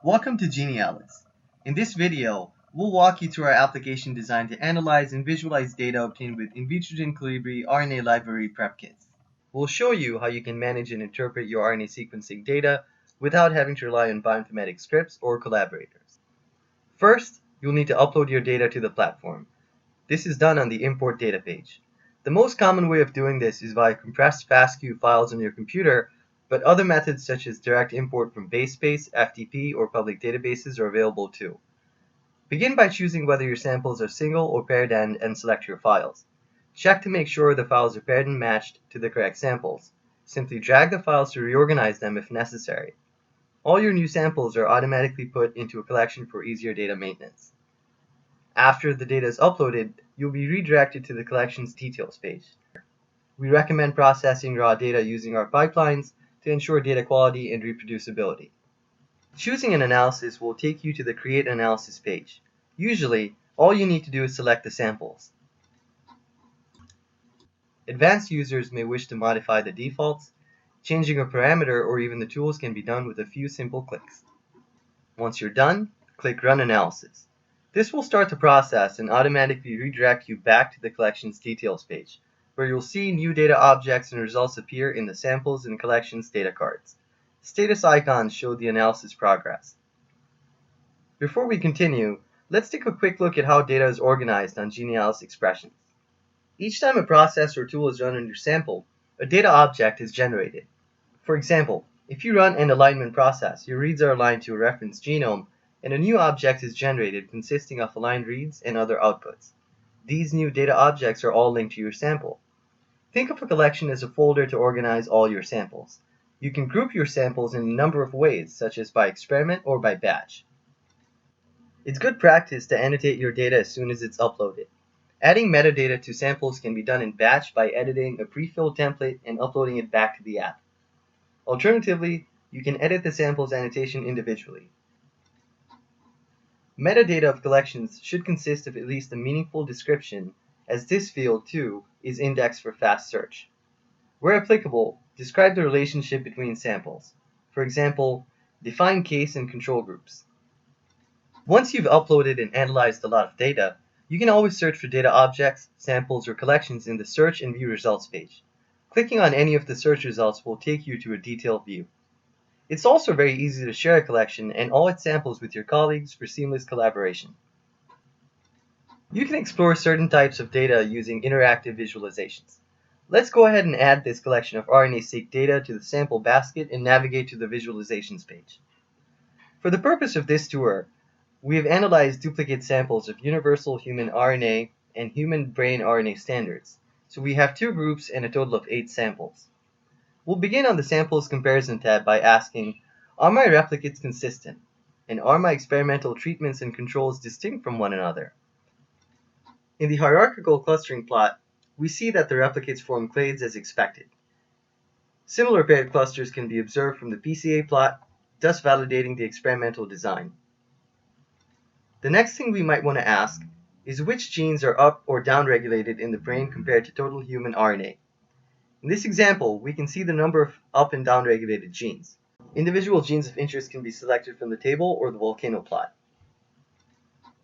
Welcome to Genialis. In this video, we'll walk you through our application designed to analyze and visualize data obtained with Invitrogen Collibri RNA library prep kits. We'll show you how you can manage and interpret your RNA sequencing data without having to rely on bioinformatics scripts or collaborators. First, you'll need to upload your data to the platform. This is done on the Import Data page. The most common way of doing this is via compressed FASTQ files on your computer, but other methods such as direct import from BaseSpace, FTP, or public databases are available too. Begin by choosing whether your samples are single or paired end and select your files. Check to make sure the files are paired and matched to the correct samples. Simply drag the files to reorganize them if necessary. All your new samples are automatically put into a collection for easier data maintenance. After the data is uploaded, you'll be redirected to the collection's details page. We recommend processing raw data using our pipelines to ensure data quality and reproducibility. Choosing an analysis will take you to the Create Analysis page. Usually, all you need to do is select the samples. Advanced users may wish to modify the defaults. Changing a parameter or even the tools can be done with a few simple clicks. Once you're done, click Run Analysis. This will start the process and automatically redirect you back to the collection's details page, where you'll see new data objects and results appear in the samples and collections data cards. Status icons show the analysis progress. Before we continue, let's take a quick look at how data is organized on Genialis expressions. Each time a process or tool is run on your sample, a data object is generated. For example, if you run an alignment process, your reads are aligned to a reference genome, and a new object is generated consisting of aligned reads and other outputs. These new data objects are all linked to your sample. Think of a collection as a folder to organize all your samples. You can group your samples in a number of ways, such as by experiment or by batch. It's good practice to annotate your data as soon as it's uploaded. Adding metadata to samples can be done in batch by editing a pre-filled template and uploading it back to the app. Alternatively, you can edit the sample's annotation individually. Metadata of collections should consist of at least a meaningful description, as this field, too, is indexed for fast search. Where applicable, describe the relationship between samples. For example, define case and control groups. Once you've uploaded and analyzed a lot of data, you can always search for data objects, samples, or collections in the Search and View Results page. Clicking on any of the search results will take you to a detailed view. It's also very easy to share a collection and all its samples with your colleagues for seamless collaboration. You can explore certain types of data using interactive visualizations. Let's go ahead and add this collection of RNA-seq data to the sample basket and navigate to the visualizations page. For the purpose of this tour, we have analyzed duplicate samples of universal human RNA and human brain RNA standards, so we have two groups and a total of 8 samples. We'll begin on the Samples Comparison tab by asking, are my replicates consistent? And are my experimental treatments and controls distinct from one another? In the hierarchical clustering plot, we see that the replicates form clades as expected. Similar paired clusters can be observed from the PCA plot, thus validating the experimental design. The next thing we might want to ask is which genes are up or downregulated in the brain compared to total human RNA. In this example, we can see the number of up and down-regulated genes. Individual genes of interest can be selected from the table or the volcano plot.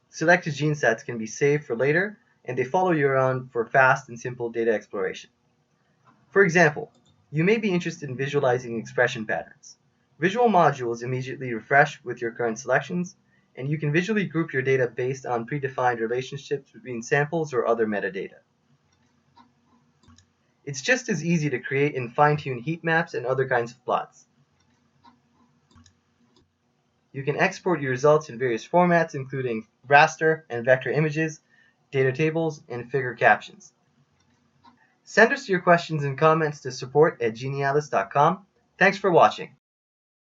Selected gene sets can be saved for later, and they follow you around for fast and simple data exploration. For example, you may be interested in visualizing expression patterns. Visual modules immediately refresh with your current selections, and you can visually group your data based on predefined relationships between samples or other metadata. It's just as easy to create and fine-tune heat maps and other kinds of plots. You can export your results in various formats, including raster and vector images, data tables, and figure captions. Send us your questions and comments to support@genialis.com. Thanks for watching.